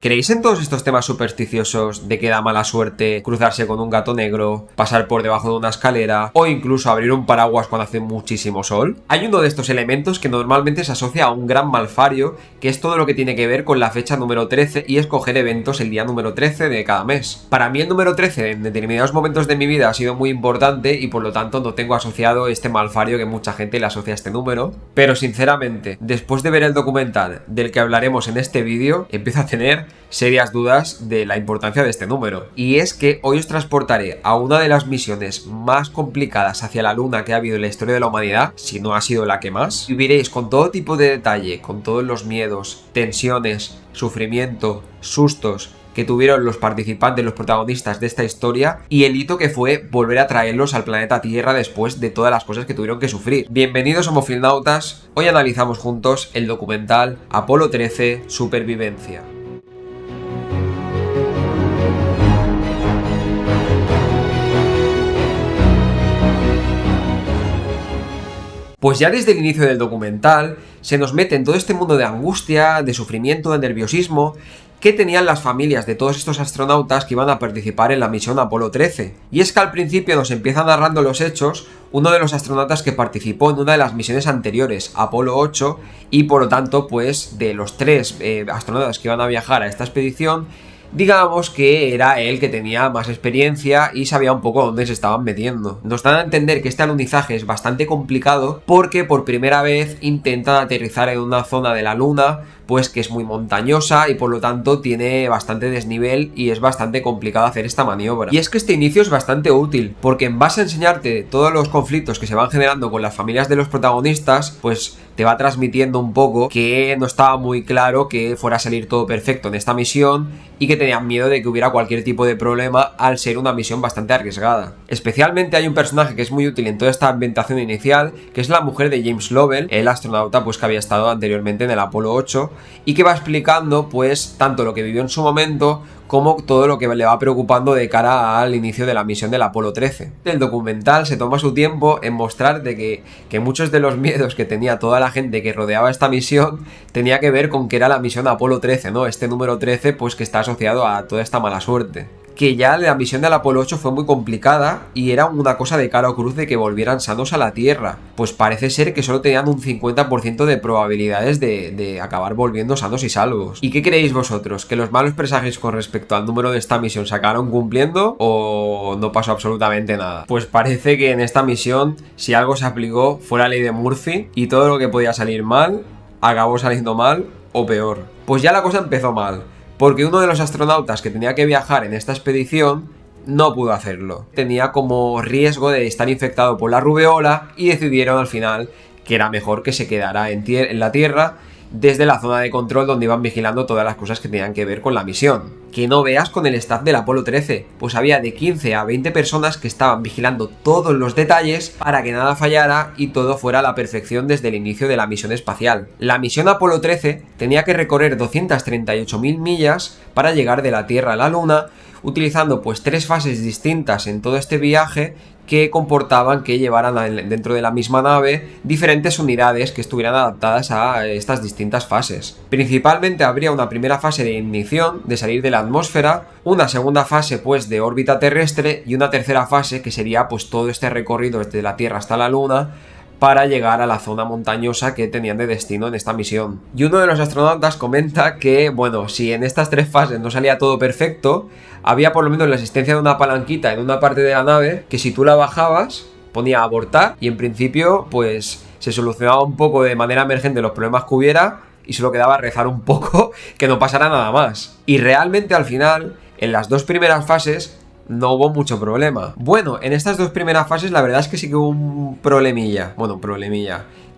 ¿Creéis en todos estos temas supersticiosos de que da mala suerte cruzarse con un gato negro, pasar por debajo de una escalera o incluso abrir un paraguas cuando hace muchísimo sol? Hay uno de estos elementos que normalmente se asocia a un gran malfario, que es todo lo que tiene que ver con la fecha número 13 y escoger eventos el día número 13 de cada mes. Para mí el número 13 en determinados momentos de mi vida ha sido muy importante y por lo tanto no tengo asociado este malfario que mucha gente le asocia a este número, pero sinceramente, después de ver el documental del que hablaremos en este vídeo, empiezo a tener serias dudas de la importancia de este número. Y es que hoy os transportaré a una de las misiones más complicadas hacia la luna que ha habido en la historia de la humanidad, si no ha sido la que más. Viviréis con todo tipo de detalle, con todos los miedos, tensiones, sufrimiento, sustos que tuvieron los participantes, los protagonistas de esta historia, y el hito que fue volver a traerlos al planeta Tierra después de todas las cosas que tuvieron que sufrir. Bienvenidos homofilnautas, hoy analizamos juntos el documental Apolo 13 Supervivencia. Pues ya desde el inicio del documental se nos mete en todo este mundo de angustia, de sufrimiento, de nerviosismo que tenían las familias de todos estos astronautas que iban a participar en la misión Apolo 13. Y es que al principio nos empieza narrando los hechos uno de los astronautas que participó en una de las misiones anteriores, Apolo 8, y por lo tanto, pues de los tres astronautas que iban a viajar a esta expedición, digamos que era él que tenía más experiencia y sabía un poco dónde se estaban metiendo. Nos dan a entender que este alunizaje es bastante complicado porque por primera vez intentan aterrizar en una zona de la Luna pues que es muy montañosa y por lo tanto tiene bastante desnivel y es bastante complicado hacer esta maniobra. Y es que este inicio es bastante útil porque en base a enseñarte todos los conflictos que se van generando con las familias de los protagonistas, pues te va transmitiendo un poco que no estaba muy claro que fuera a salir todo perfecto en esta misión y que tenían miedo de que hubiera cualquier tipo de problema al ser una misión bastante arriesgada. Especialmente hay un personaje que es muy útil en toda esta ambientación inicial, que es la mujer de James Lovell, el astronauta pues que había estado anteriormente en el Apolo 8 y que va explicando pues tanto lo que vivió en su momento como todo lo que le va preocupando de cara al inicio de la misión del Apolo 13. El documental se toma su tiempo en mostrar de que muchos de los miedos que tenía toda la gente que rodeaba esta misión tenía que ver con que era la misión Apolo 13, ¿no? Este número 13 pues que está asociado a toda esta mala suerte. Que ya la misión del Apolo 8 fue muy complicada y era una cosa de cara o cruz de que volvieran sanos a la Tierra. Pues parece ser que solo tenían un 50% de probabilidades de acabar volviendo sanos y salvos. ¿Y qué creéis vosotros? ¿Que los malos presagios con respecto al número de esta misión se acabaron cumpliendo o no pasó absolutamente nada? Pues parece que en esta misión, si algo se aplicó, fue la ley de Murphy y todo lo que podía salir mal, acabó saliendo mal o peor. Pues ya la cosa empezó mal, porque uno de los astronautas que tenía que viajar en esta expedición no pudo hacerlo. Tenía como riesgo de estar infectado por la rubeola y decidieron al final que era mejor que se quedara en la Tierra desde la zona de control donde iban vigilando todas las cosas que tenían que ver con la misión. Que no veas con el staff del Apolo 13, pues había de 15 a 20 personas que estaban vigilando todos los detalles para que nada fallara y todo fuera a la perfección desde el inicio de la misión espacial. La misión Apolo 13 tenía que recorrer 238.000 millas para llegar de la Tierra a la Luna, utilizando pues 3 fases distintas en todo este viaje que comportaban que llevaran dentro de la misma nave diferentes unidades que estuvieran adaptadas a estas distintas fases. Principalmente habría una primera fase de ignición, de salir de la atmósfera, una segunda fase pues de órbita terrestre y una tercera fase que sería pues todo este recorrido desde la Tierra hasta la Luna para llegar a la zona montañosa que tenían de destino en esta misión. Y uno de los astronautas comenta que, bueno, si en estas 3 fases no salía todo perfecto, había por lo menos la existencia de una palanquita en una parte de la nave que si tú la bajabas ponía abortar y en principio pues se solucionaba un poco de manera emergente los problemas que hubiera y solo quedaba rezar un poco que no pasara nada más. Y realmente al final, en las 2 primeras fases no hubo mucho problema. Bueno, en estas 2 primeras fases la verdad es que sí que hubo un problemilla. Bueno,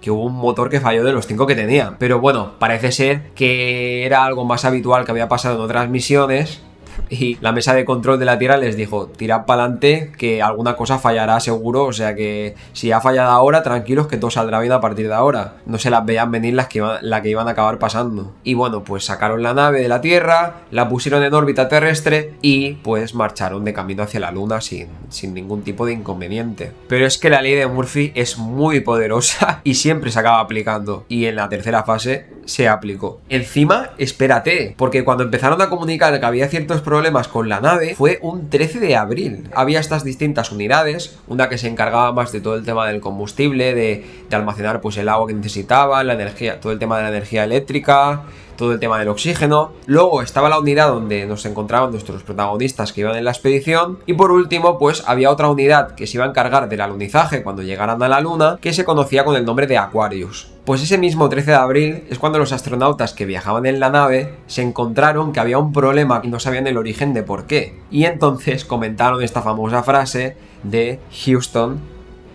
que hubo un motor que falló de los 5 que tenía. Pero bueno, parece ser que era algo más habitual que había pasado en otras misiones y la mesa de control de la Tierra les dijo: tirad para adelante que alguna cosa fallará seguro, o sea que si ha fallado ahora, tranquilos que todo saldrá bien a partir de ahora. No se las veían venir la que iban a acabar pasando. Y bueno, pues sacaron la nave de la Tierra, la pusieron en órbita terrestre y pues marcharon de camino hacia la Luna sin ningún tipo de inconveniente. Pero es que la ley de Murphy es muy poderosa y siempre se acaba aplicando, y en la tercera fase se aplicó. Encima, espérate, porque cuando empezaron a comunicar que había ciertos problemas con la nave, fue un 13 de abril. Había estas distintas unidades, una que se encargaba más de todo el tema del combustible, de almacenar pues el agua que necesitaban, la energía, todo el tema de la energía eléctrica, todo el tema del oxígeno. Luego estaba la unidad donde nos encontraban nuestros protagonistas que iban en la expedición. Y por último, pues había otra unidad que se iba a encargar del alunizaje cuando llegaran a la luna, que se conocía con el nombre de Aquarius. Pues ese mismo 13 de abril es cuando los astronautas que viajaban en la nave se encontraron que había un problema y no sabían el origen de por qué. Y entonces comentaron esta famosa frase de Houston,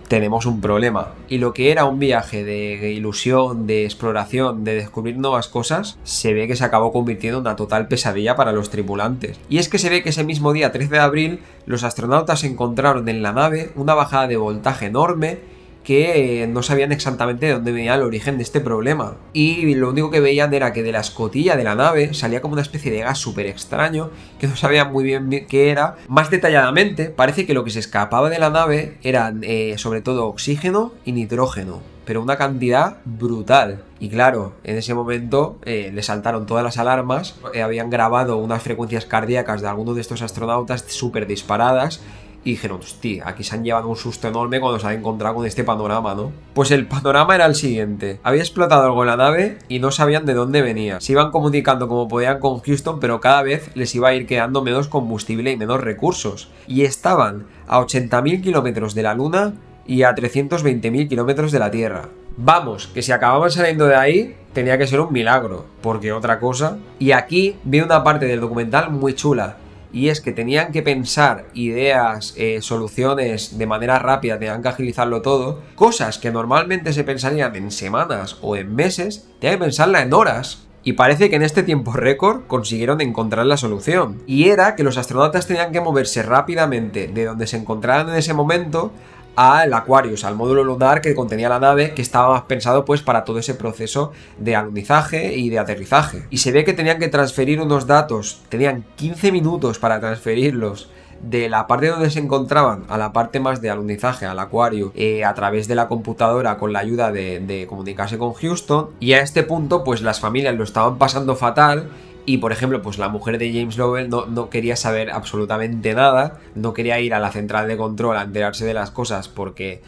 tenemos un problema. Y lo que era un viaje de ilusión, de exploración, de descubrir nuevas cosas, se ve que se acabó convirtiendo en una total pesadilla para los tripulantes. Y es que se ve que ese mismo día, 13 de abril, los astronautas encontraron en la nave una bajada de voltaje enorme que no sabían exactamente de dónde venía el origen de este problema. Y lo único que veían era que de la escotilla de la nave salía como una especie de gas súper extraño, que no sabían muy bien qué era. Más detalladamente, parece que lo que se escapaba de la nave eran sobre todo oxígeno y nitrógeno, pero una cantidad brutal. Y claro, en ese momento le saltaron todas las alarmas, habían grabado unas frecuencias cardíacas de algunos de estos astronautas súper disparadas, y dijeron, hostia, aquí se han llevado un susto enorme cuando se han encontrado con este panorama, ¿no? Pues el panorama era el siguiente. Había explotado algo en la nave y no sabían de dónde venía. Se iban comunicando como podían con Houston, pero cada vez les iba a ir quedando menos combustible y menos recursos. Y estaban a 80.000 kilómetros de la Luna y a 320.000 kilómetros de la Tierra. Vamos, que si acababan saliendo de ahí, tenía que ser un milagro, porque otra cosa... Y aquí vi una parte del documental muy chula. Y es que tenían que pensar ideas, soluciones de manera rápida, tenían que agilizarlo todo. Cosas que normalmente se pensarían en semanas o en meses, tenían que pensarla en horas. Y parece que en este tiempo récord consiguieron encontrar la solución. Y era que los astronautas tenían que moverse rápidamente de donde se encontraran en ese momento al Aquarius, al módulo lunar que contenía la nave, que estaba más pensado pues para todo ese proceso de alunizaje y de aterrizaje. Y se ve que tenían que transferir unos datos, tenían 15 minutos para transferirlos de la parte donde se encontraban a la parte más de alunizaje, al Aquarius, a través de la computadora con la ayuda de comunicarse con Houston. Y a este punto pues las familias lo estaban pasando fatal. Y por ejemplo, pues la mujer de James Lovell no quería saber absolutamente nada, no quería ir a la central de control a enterarse de las cosas porque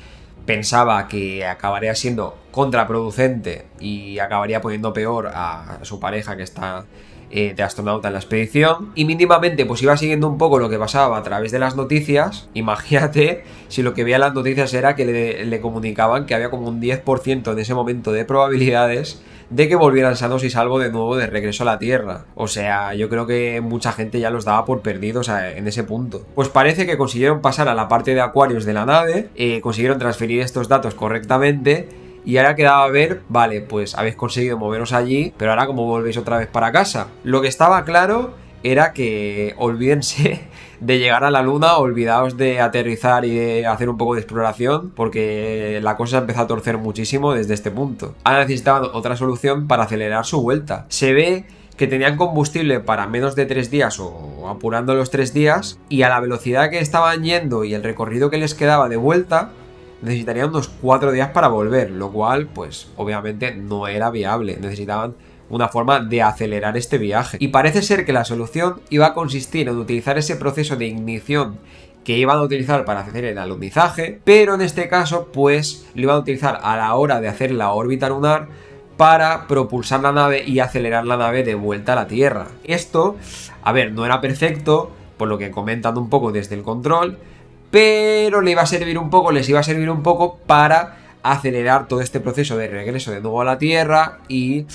pensaba que acabaría siendo contraproducente y acabaría poniendo peor a su pareja que está de astronauta en la expedición. Y mínimamente pues iba siguiendo un poco lo que pasaba a través de las noticias. Imagínate si lo que veía en las noticias era que le comunicaban que había como un 10% en ese momento de probabilidades de que volvieran sanos y salvos de nuevo de regreso a la Tierra. O sea, yo creo que mucha gente ya los daba por perdidos en ese punto. Pues parece que consiguieron pasar a la parte de Aquarius de la nave, consiguieron transferir estos datos correctamente. Y ahora quedaba a ver, vale, pues habéis conseguido moveros allí, pero ahora cómo volvéis otra vez para casa. Lo que estaba claro era que olvídense de llegar a la Luna, olvidaos de aterrizar y de hacer un poco de exploración, porque la cosa empezó a torcer muchísimo desde este punto. Ahora necesitaban otra solución para acelerar su vuelta. Se ve que tenían combustible para menos de 3 días o apurando los 3 días, y a la velocidad que estaban yendo y el recorrido que les quedaba de vuelta, necesitarían unos 4 días para volver, lo cual pues obviamente no era viable. Necesitaban una forma de acelerar este viaje. Y parece ser que la solución iba a consistir en utilizar ese proceso de ignición que iban a utilizar para hacer el alunizaje, pero en este caso pues lo iban a utilizar a la hora de hacer la órbita lunar para propulsar la nave y acelerar la nave de vuelta a la Tierra. Esto, a ver, no era perfecto, por lo que comentan un poco desde el control, pero les iba a servir un poco para acelerar todo este proceso de regreso de nuevo a la Tierra y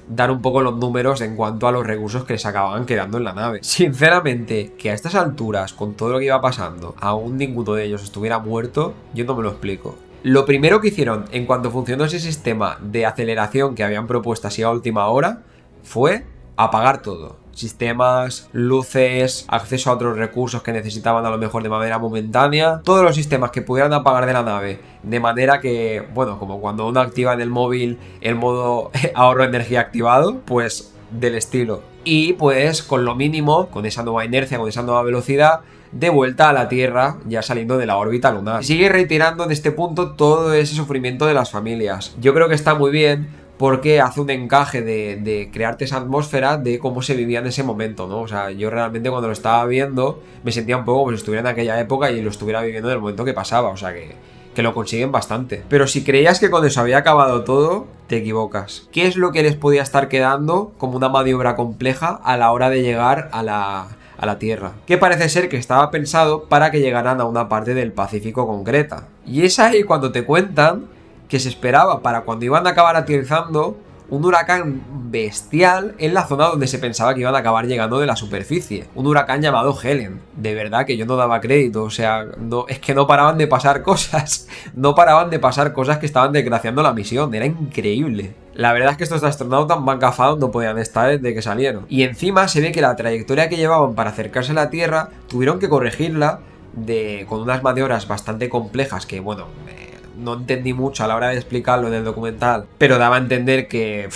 dar un poco los números en cuanto a los recursos que les acababan quedando en la nave. Sinceramente, que a estas alturas, con todo lo que iba pasando, aún ninguno de ellos estuviera muerto, yo no me lo explico. Lo primero que hicieron en cuanto funcionó ese sistema de aceleración que habían propuesto así a última hora fue apagar todo. Sistemas, luces, acceso a otros recursos que necesitaban a lo mejor de manera momentánea. Todos los sistemas que pudieran apagar de la nave. De manera que, bueno, como cuando uno activa en el móvil el modo ahorro de energía activado, pues del estilo. Y pues con lo mínimo, con esa nueva inercia, con esa nueva velocidad, de vuelta a la Tierra, ya saliendo de la órbita lunar. Sigue reiterando en este punto todo ese sufrimiento de las familias. Yo creo que está muy bien, porque hace un encaje de crearte esa atmósfera de cómo se vivía en ese momento, ¿no? O sea, yo realmente cuando lo estaba viendo me sentía un poco como si estuviera en aquella época y lo estuviera viviendo en el momento que pasaba, o sea que lo consiguen bastante. Pero si creías que con eso había acabado todo, te equivocas. ¿Qué es lo que les podía estar quedando como una maniobra compleja a la hora de llegar a la Tierra? Que parece ser que estaba pensado para que llegaran a una parte del Pacífico concreta. Y es ahí cuando te cuentan que se esperaba para cuando iban a acabar aterrizando un huracán bestial en la zona donde se pensaba que iban a acabar llegando de la superficie. Un huracán llamado Helen. De verdad que yo no daba crédito, o sea, es que no paraban de pasar cosas. No paraban de pasar cosas que estaban desgraciando la misión. Era increíble. La verdad es que estos astronautas más gafados no podían estar desde que salieron. Y encima se ve que la trayectoria que llevaban para acercarse a la Tierra tuvieron que corregirla con unas maniobras bastante complejas que, bueno, no entendí mucho a la hora de explicarlo en el documental, pero daba a entender que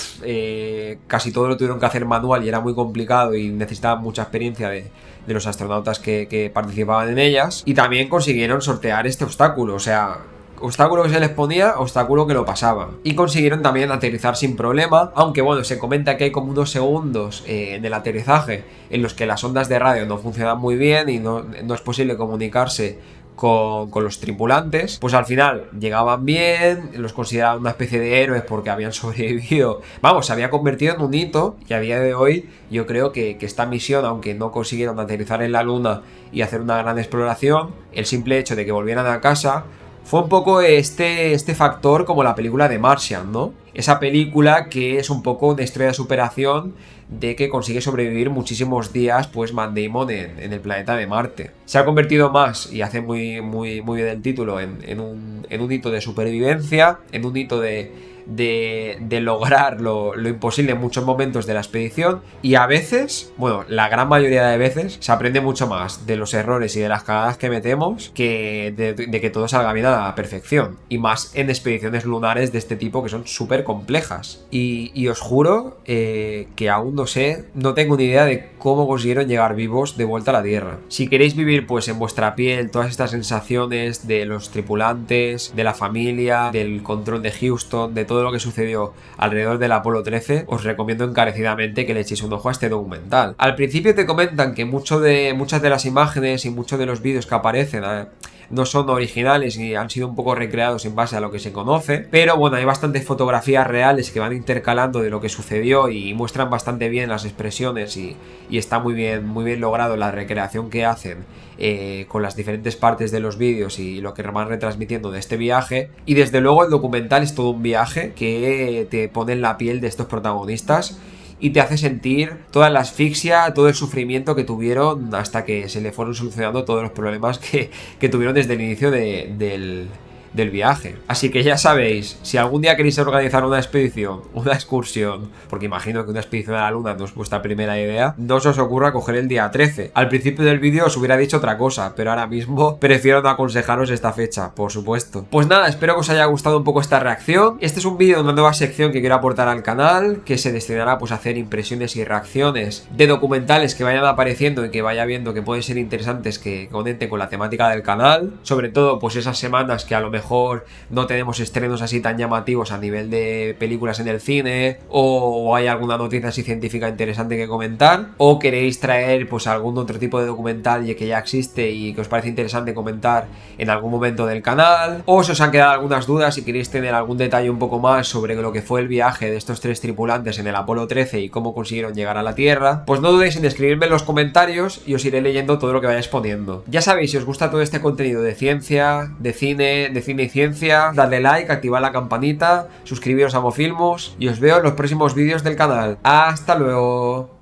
casi todo lo tuvieron que hacer manual y era muy complicado y necesitaban mucha experiencia de los astronautas que participaban en ellas. Y también consiguieron sortear este obstáculo, o sea, obstáculo que se les ponía, obstáculo que lo pasaban. Y consiguieron también aterrizar sin problema, aunque bueno, se comenta que hay como unos segundos en el aterrizaje en los que las ondas de radio no funcionan muy bien y no es posible comunicarse con los tripulantes. Pues al final llegaban bien, los consideraban una especie de héroes porque habían sobrevivido. Vamos, se había convertido en un hito y a día de hoy yo creo que esta misión, aunque no consiguieron aterrizar en la Luna y hacer una gran exploración, el simple hecho de que volvieran a casa fue un poco este factor como la película de Martian, ¿no? Esa película que es un poco una historia de superación de que consigue sobrevivir muchísimos días, pues Matt Damon en el planeta de Marte. Se ha convertido más, y hace muy bien el título, en un hito de supervivencia, en un hito de lograr lo imposible en muchos momentos de la expedición, y a veces, bueno, la gran mayoría de veces se aprende mucho más de los errores y de las cagadas que metemos que de que todo salga bien a la perfección, y más en expediciones lunares de este tipo que son súper complejas. Y os juro que aún no tengo ni idea de cómo consiguieron llegar vivos de vuelta a la Tierra. Si queréis vivir pues en vuestra piel todas estas sensaciones de los tripulantes, de la familia, del control de Houston, de todo lo que sucedió alrededor del Apolo 13, os recomiendo encarecidamente que le echéis un ojo a este documental. Al principio te comentan que muchas de las imágenes y muchos de los vídeos que aparecen no son originales y han sido un poco recreados en base a lo que se conoce, pero bueno, hay bastantes fotografías reales que van intercalando de lo que sucedió y muestran bastante bien las expresiones y está muy bien logrado la recreación que hacen con las diferentes partes de los vídeos y lo que van retransmitiendo de este viaje. Y desde luego el documental es todo un viaje que te pone en la piel de estos protagonistas y te hace sentir toda la asfixia, todo el sufrimiento que tuvieron hasta que se le fueron solucionando todos los problemas que tuvieron desde el inicio del viaje. Así que ya sabéis, si algún día queréis organizar una expedición, una excursión, porque imagino que una expedición a la Luna no es vuestra primera idea, no se os ocurra coger el día 13. Al principio del vídeo os hubiera dicho otra cosa, pero ahora mismo prefiero no aconsejaros esta fecha, por supuesto. Pues nada, espero que os haya gustado un poco esta reacción. Este es un vídeo de una nueva sección que quiero aportar al canal, que se destinará pues a hacer impresiones y reacciones de documentales que vayan apareciendo y que vaya viendo que pueden ser interesantes que conecten con la temática del canal, sobre todo pues esas semanas que a lo mejor no tenemos estrenos así tan llamativos a nivel de películas en el cine, o hay alguna noticia así científica interesante que comentar, o queréis traer pues algún otro tipo de documental que ya existe y que os parece interesante comentar en algún momento del canal, o si os han quedado algunas dudas y queréis tener algún detalle un poco más sobre lo que fue el viaje de estos 3 tripulantes en el Apolo 13 y cómo consiguieron llegar a la Tierra, pues no dudéis en escribirme en los comentarios y os iré leyendo todo lo que vayáis poniendo. Ya sabéis, si os gusta todo este contenido de ciencia, de cine y ciencia, dadle like, activad la campanita, suscribiros a Mofilmos y os veo en los próximos vídeos del canal. ¡Hasta luego!